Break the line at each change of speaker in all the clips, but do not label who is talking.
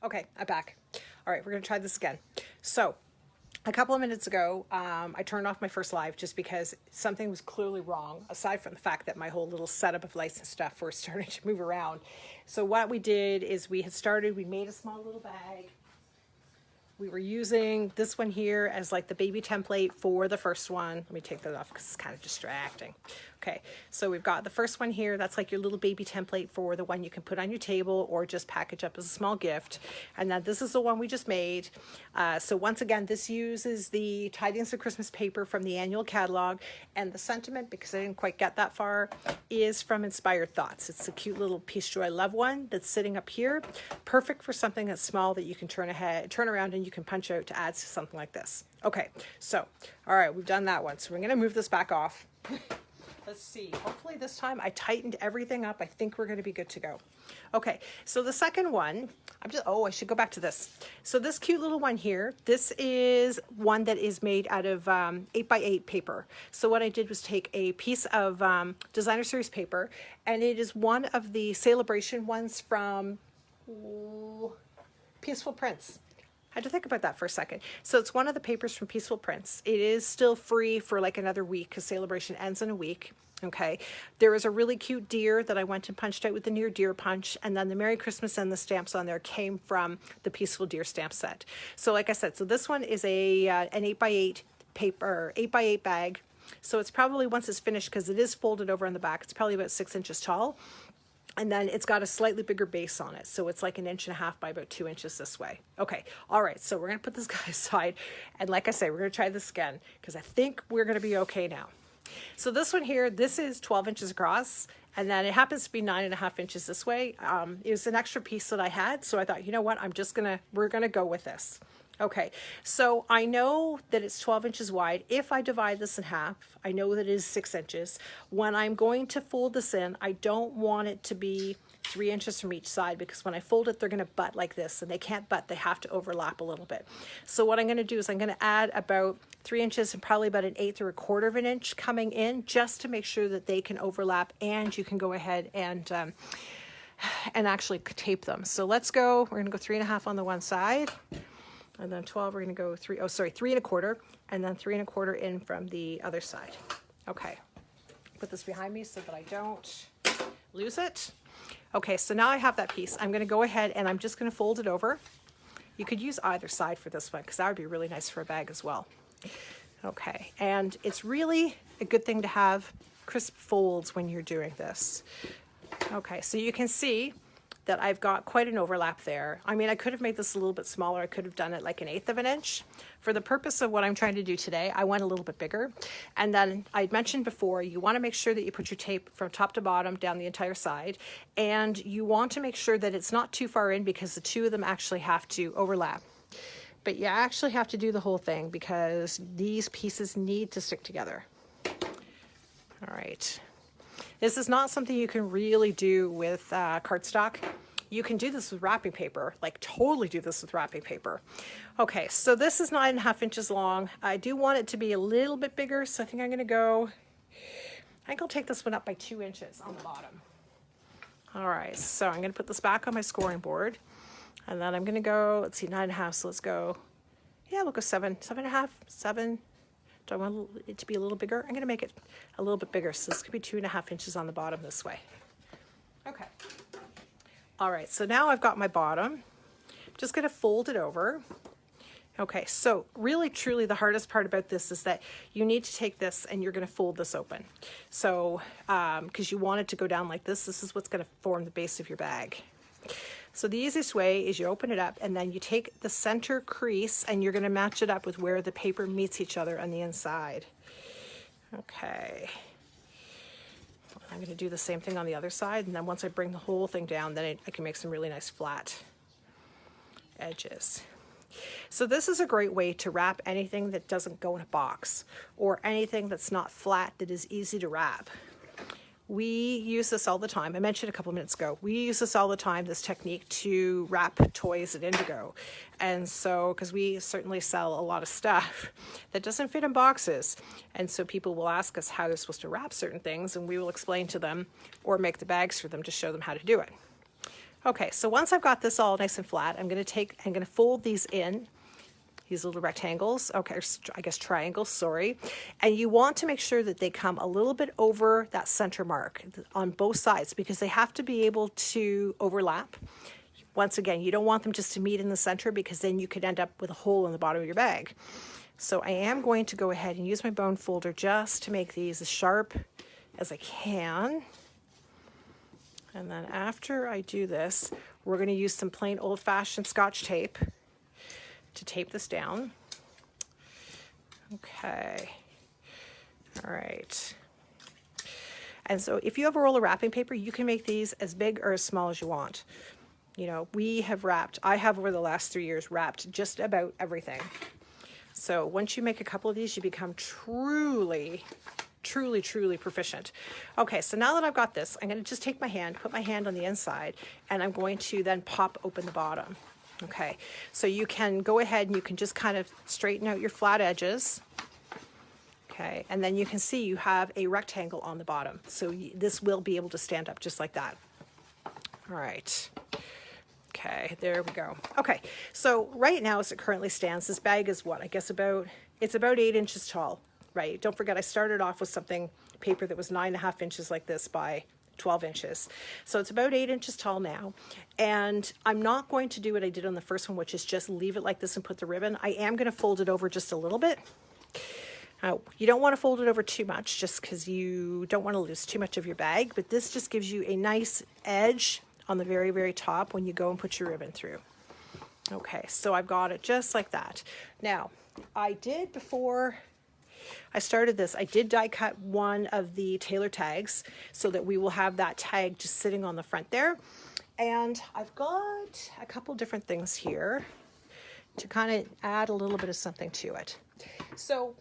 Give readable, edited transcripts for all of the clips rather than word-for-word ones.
Okay, I'm back. All right, we're gonna try this again. So, a couple of minutes ago, I turned off my first live just because something was clearly wrong, aside from the fact that my whole little setup of lights and stuff were starting to move around. So what we did is we made a small little bag. We were using this one here as like the baby template for the first one. Let me take that off because it's kind of distracting. Okay, so we've got the first one here. That's like your little baby template for the one you can put on your table or just package up as a small gift. And then this is the one we just made. So once again, this uses the Tidings of Christmas paper from the annual catalog. And the sentiment, because I didn't quite get that far, is from Inspired Thoughts. It's a cute little Peace Joy Love one that's sitting up here. Perfect for something that's small that you can turn around and you can punch out to add to something like this. Okay, so, all right, we've done that one. So we're gonna move this back off. Let's see, hopefully this time I tightened everything up. I think we're gonna be good to go. Okay, so the second one, I should go back to this. So this cute little one here, this is one that is made out of 8x8 paper. So what I did was take a piece of Designer Series paper, and it is one of the Celebration ones from Peaceful Prints. I had to think about that for a second. So it's one of the papers from Peaceful Prints. It is still free for like another week because Celebration ends in a week. Okay, there is a really cute deer that I went and punched out with the Near Deer punch, and then the Merry Christmas and the stamps on there came from the Peaceful Deer stamp set. So like I said, so this one is an 8x8 paper, 8x8 bag. So it's probably, once it's finished, because it is folded over on the back, it's probably about 6 inches tall. And then it's got a slightly bigger base on it. So it's like 1.5 inches by about 2 inches this way. Okay, all right, so we're gonna put this guy aside. And like I say, we're gonna try this again because I think we're gonna be okay now. So this one here, this is 12 inches across, and then it happens to be 9.5 inches this way. It was an extra piece that I had, so I thought, you know what, we're gonna go with this. Okay, so I know that it's 12 inches wide. If I divide this in half, I know that it is 6 inches. When I'm going to fold this in, I don't want it to be 3 inches from each side, because when I fold it, they're gonna butt like this, and they can't butt, they have to overlap a little bit. So what I'm gonna do is I'm gonna add about 3 inches and probably about 1/8 or 1/4 of an inch coming in, just to make sure that they can overlap, and you can go ahead and actually tape them. So let's go, we're gonna go 3.5 on the one side. And then 12, we're gonna go 3.25, and then 3.25 in from the other side. Okay, put this behind me so that I don't lose it. Okay, so now I have that piece. I'm gonna go ahead and I'm just gonna fold it over. You could use either side for this one, because that would be really nice for a bag as well. Okay, and it's really a good thing to have crisp folds when you're doing this. Okay, so you can see that I've got quite an overlap there. I mean, I could have made this a little bit smaller. I could have done it like 1/8 of an inch. For the purpose of what I'm trying to do today, I went a little bit bigger. And then I mentioned before, you wanna make sure that you put your tape from top to bottom down the entire side. And you want to make sure that it's not too far in, because the two of them actually have to overlap. But you actually have to do the whole thing because these pieces need to stick together. All right. This is not something you can really do with cardstock. You can do this with wrapping paper, like totally do this with wrapping paper. Okay, so this is 9.5 inches long. I do want it to be a little bit bigger, so I think I'll take this one up by 2 inches on the bottom. All right, so I'm gonna put this back on my scoring board, and then I'm gonna go, let's see, 9.5, so let's go, yeah, we'll go 7.5, 7. Do I want it to be a little bigger? I'm gonna make it a little bit bigger, so this could be 2.5 inches on the bottom this way. Okay. All right, so now I've got my bottom. I'm just gonna fold it over. Okay, so really truly the hardest part about this is that you need to take this and you're gonna fold this open. So, because you want it to go down like this is what's gonna form the base of your bag. So the easiest way is you open it up and then you take the center crease and you're gonna match it up with where the paper meets each other on the inside. Okay. I'm gonna do the same thing on the other side, and then once I bring the whole thing down, then I can make some really nice flat edges. So this is a great way to wrap anything that doesn't go in a box, or anything that's not flat that is easy to wrap. We use this all the time. I mentioned a couple minutes ago, we use this all the time, this technique, to wrap toys at Indigo. And so, because we certainly sell a lot of stuff that doesn't fit in boxes. And so people will ask us how they're supposed to wrap certain things, and we will explain to them or make the bags for them to show them how to do it. Okay, so once I've got this all nice and flat, I'm going to fold these in, these little rectangles, okay, or I guess triangles, sorry. And you want to make sure that they come a little bit over that center mark on both sides because they have to be able to overlap. Once again, you don't want them just to meet in the center because then you could end up with a hole in the bottom of your bag. So I am going to go ahead and use my bone folder just to make these as sharp as I can. And then after I do this, we're going to use some plain old-fashioned Scotch tape to tape this down. Okay. All right. And so if you have a roll of wrapping paper, you can make these as big or as small as you want. You know, I have over the last 3 years wrapped just about everything. So once you make a couple of these, you become truly proficient. Okay, so now that I've got this, I'm going to just take my hand, put my hand on the inside, and I'm going to then pop open the bottom. Okay, so you can go ahead and you can just kind of straighten out your flat edges. Okay, and then you can see you have a rectangle on the bottom. So this will be able to stand up just like that. All right. Okay, there we go. Okay, so right now as it currently stands, this bag is what? I guess it's about 8 inches tall, right? Don't forget I started off with paper that was 9.5 inches like this by 12 inches. So it's about 8 inches tall now. And I'm not going to do what I did on the first one, which is just leave it like this and put the ribbon. I am going to fold it over just a little bit. You don't want to fold it over too much just because you don't want to lose too much of your bag, but this just gives you a nice edge on the very, very top when you go and put your ribbon through. Okay, so I've got it just like that. Now, before I started this, I did die cut one of the tailor tags so that we will have that tag just sitting on the front there. And I've got a couple different things here to kind of add a little bit of something to it. So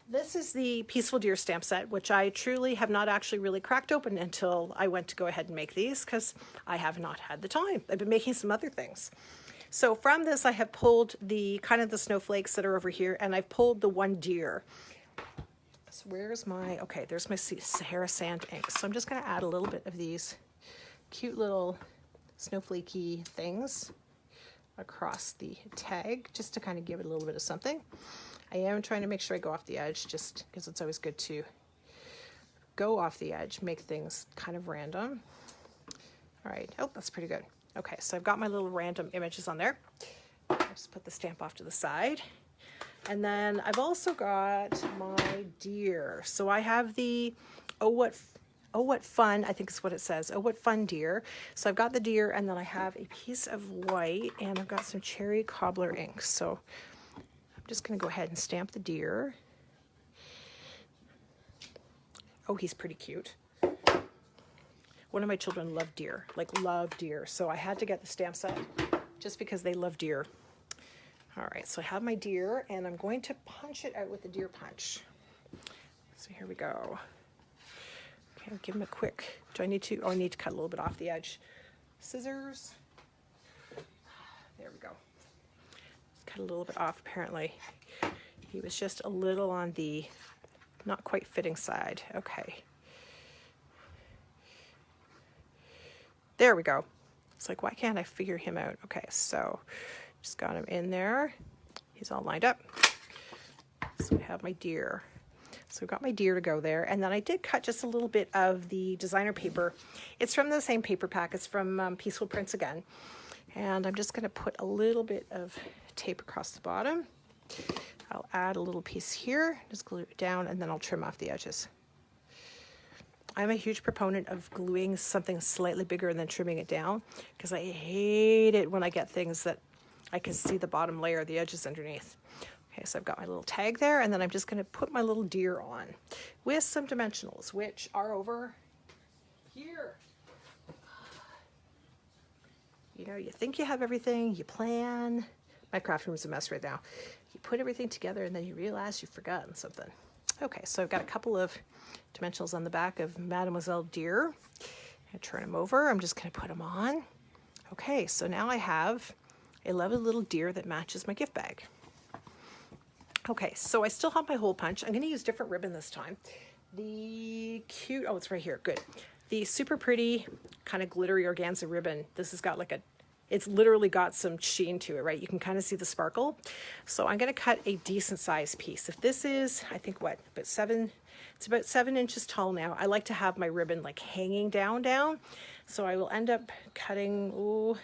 this is the Peaceful Deer stamp set, which I truly have not actually really cracked open until I went to go ahead and make these because I have not had the time. I've been making some other things. So from this, I have pulled the snowflakes that are over here, and I've pulled the one deer. So there's my Sahara Sand ink. So I'm just going to add a little bit of these cute little snowflakey things across the tag just to kind of give it a little bit of something. I am trying to make sure I go off the edge just because it's always good to go off the edge, make things kind of random. All right, oh, that's pretty good. Okay, so I've got my little random images on there. I'll just put the stamp off to the side. And then I've also got my deer. So I have the Oh What Fun, I think is what it says. Oh What Fun deer. So I've got the deer, and then I have a piece of white, and I've got some cherry cobbler ink. So I'm just going to go ahead and stamp the deer. Oh, he's pretty cute. One of my children love deer, So I had to get the stamp set just because they love deer. All right, so I have my deer, and I'm going to punch it out with the deer punch. So here we go. Okay, I'll give him a quick, I need to cut a little bit off the edge. Scissors. There we go. Cut a little bit off, apparently. He was just a little on the not quite fitting side. Okay. There we go. It's like, why can't I figure him out? Okay, so just got him in there. He's all lined up. So we have my deer. So we've got my deer to go there. And then I did cut just a little bit of the designer paper. It's from the same paper pack. It's from Peaceful Prints again. And I'm just going to put a little bit of tape across the bottom. I'll add a little piece here, just glue it down, and then I'll trim off the edges. I'm a huge proponent of gluing something slightly bigger and then trimming it down because I hate it when I get things that I can see the bottom layer of the edges underneath. Okay, so I've got my little tag there, and then I'm just going to put my little deer on with some dimensionals, which are over here. You know, you think you have everything, you plan. My craft room is a mess right now. You put everything together, and then you realize you've forgotten something. Okay, so I've got a couple of dimensionals on the back of Mademoiselle Deer. I turn them over. I'm just going to put them on. Okay, so now I have a lovely little deer that matches my gift bag. Okay, so I still have my hole punch. I'm going to use different ribbon this time. It's right here. Good. the super pretty kind of glittery organza ribbon. This has got like it's literally got some sheen to it, right? You can kind of see the sparkle. So I'm going to cut a decent sized piece. If this is, I think what, it's about 7 inches tall now. I like to have my ribbon like hanging down. So I will end up cutting, let's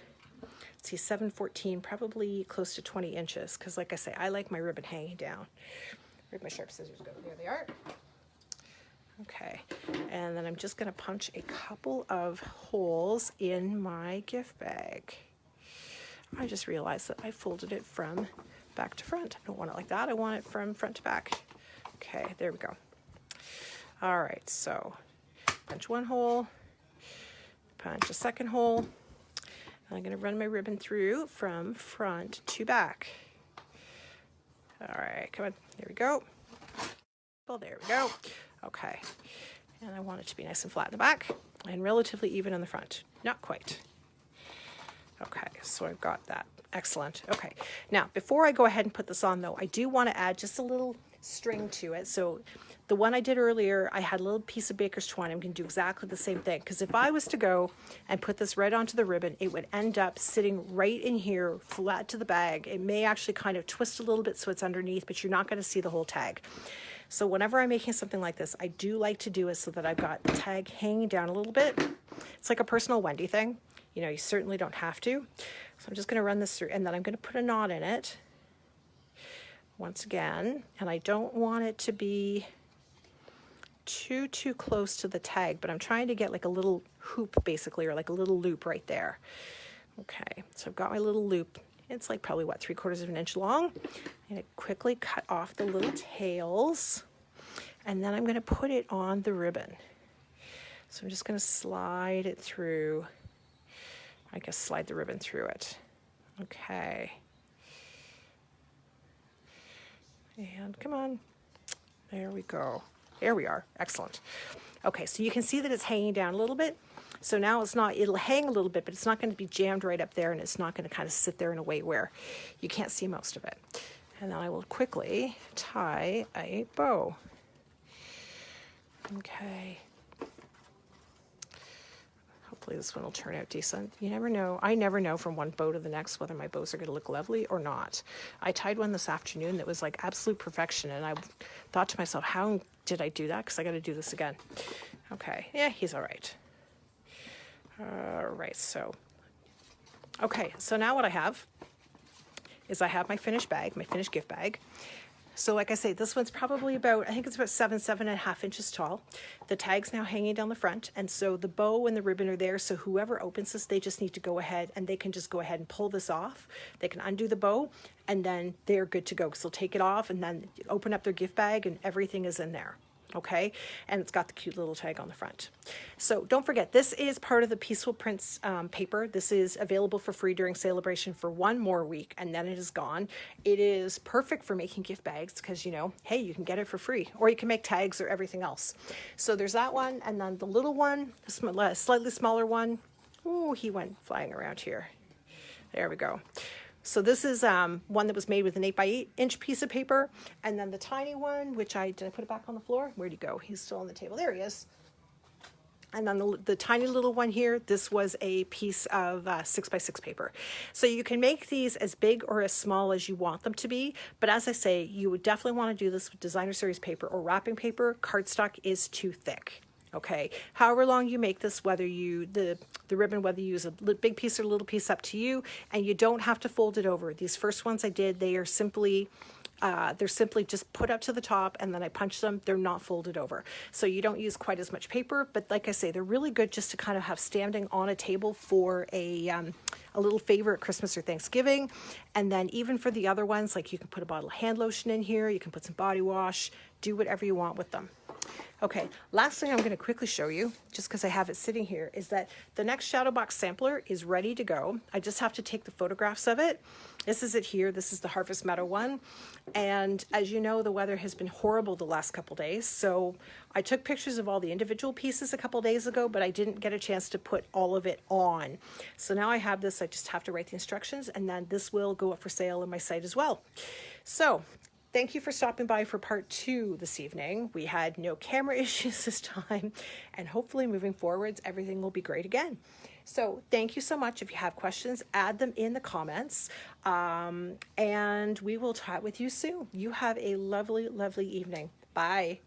see, 7/14, probably close to 20 inches. Because like I say, I like my ribbon hanging down. Where'd my sharp scissors go? There they are. Okay, and then I'm just going to punch a couple of holes in my gift bag. I just realized that I folded it from back to front. I don't want it like that. I want it from front to back. Okay, there we go. All right, so punch one hole, punch a second hole. And I'm going to run my ribbon through from front to back. All right, come on. There we go. Well, there we go. Okay, and I want it to be nice and flat in the back and relatively even in the front. Not quite. Okay, so I've got that. Excellent. Okay, now before I go ahead and put this on though, I do want to add just a little string to it. So the one I did earlier, I had a little piece of baker's twine. I'm going to do exactly the same thing, because if I was to go and put this right onto the ribbon, it would end up sitting right in here flat to the bag. It may actually kind of twist a little bit so it's underneath, but you're not going to see the whole tag. So whenever I'm making something like this, I do like to do it so that I've got the tag hanging down a little bit. It's like a personal Wendy thing. You know, you certainly don't have to. So I'm just going to run this through, and then I'm going to put a knot in it once again. And I don't want it to be too close to the tag, but I'm trying to get like a little hoop basically, or like a little loop right there. Okay, so I've got my little loop. It's like probably what, 3/4 of an inch long. I'm going to quickly cut off the little tails, and then I'm going to put it on the ribbon. So I'm just going to slide it through. I guess slide the ribbon through it. Okay. And come on. There we go. There we are. Excellent. Okay, so you can see that it's hanging down a little bit. So now it's not, it'll hang a little bit, but it's not going to be jammed right up there, and it's not going to kind of sit there in a way where you can't see most of it. And then I will quickly tie a bow. Okay. Hopefully this one will turn out decent. You never know. I never know from one bow to the next whether my bows are going to look lovely or not. I tied one this afternoon that was like absolute perfection, and I thought to myself, how did I do that? Because I got to do this again. Okay. Yeah, he's all right. All right, so, okay, so now what I have is I have my finished bag, my finished gift bag. So like I say, this one's probably about, I think it's about 7.5 inches tall. The tag's now hanging down the front, and so the bow and the ribbon are there, so whoever opens this, they just need to go ahead and they can just go ahead and pull this off. They can undo the bow, and then they're good to go, because they'll take it off and then open up their gift bag and everything is in there. Okay, and it's got the cute little tag on the front. So don't forget, this is part of the Peaceful Prints paper. This is available for free during Celebration for 1 more week, and then it is gone. It is perfect for making gift bags because, you know, hey, you can get it for free, or you can make tags or everything else. So there's that one, and then the little one, the slightly smaller one. Oh, he went flying around here. There we go. So this is one that was made with an 8x8 inch piece of paper. And then the tiny one, which did I put it back on the floor? Where'd he go? He's still on the table. There he is. And then the tiny little one here, this was a piece of 6x6 paper. So you can make these as big or as small as you want them to be. But as I say, you would definitely want to do this with designer series paper or wrapping paper. Cardstock is too thick. Okay, however long you make this, whether you, the ribbon, whether you use a big piece or a little piece, up to you, and you don't have to fold it over. These first ones I did, they are simply, they're simply just put up to the top, and then I punch them. They're not folded over. So you don't use quite as much paper, but like I say, they're really good just to kind of have standing on a table for a little favor at Christmas or Thanksgiving. And then even for the other ones, like you can put a bottle of hand lotion in here, you can put some body wash, do whatever you want with them. Okay, last thing I'm going to quickly show you, just because I have it sitting here, is that the next Shadow Box sampler is ready to go. I just have to take the photographs of it. This is it here. This is the Harvest Meadow one. And as you know, the weather has been horrible the last couple days. So I took pictures of all the individual pieces a couple days ago, but I didn't get a chance to put all of it on. So now I have this. I just have to write the instructions, and then this will go up for sale on my site as well. So thank you for stopping by for part 2 this evening. We had no camera issues this time, and hopefully moving forwards, everything will be great again. So thank you so much. If you have questions, add them in the comments, and we will chat with you soon. You have a lovely, lovely evening. Bye.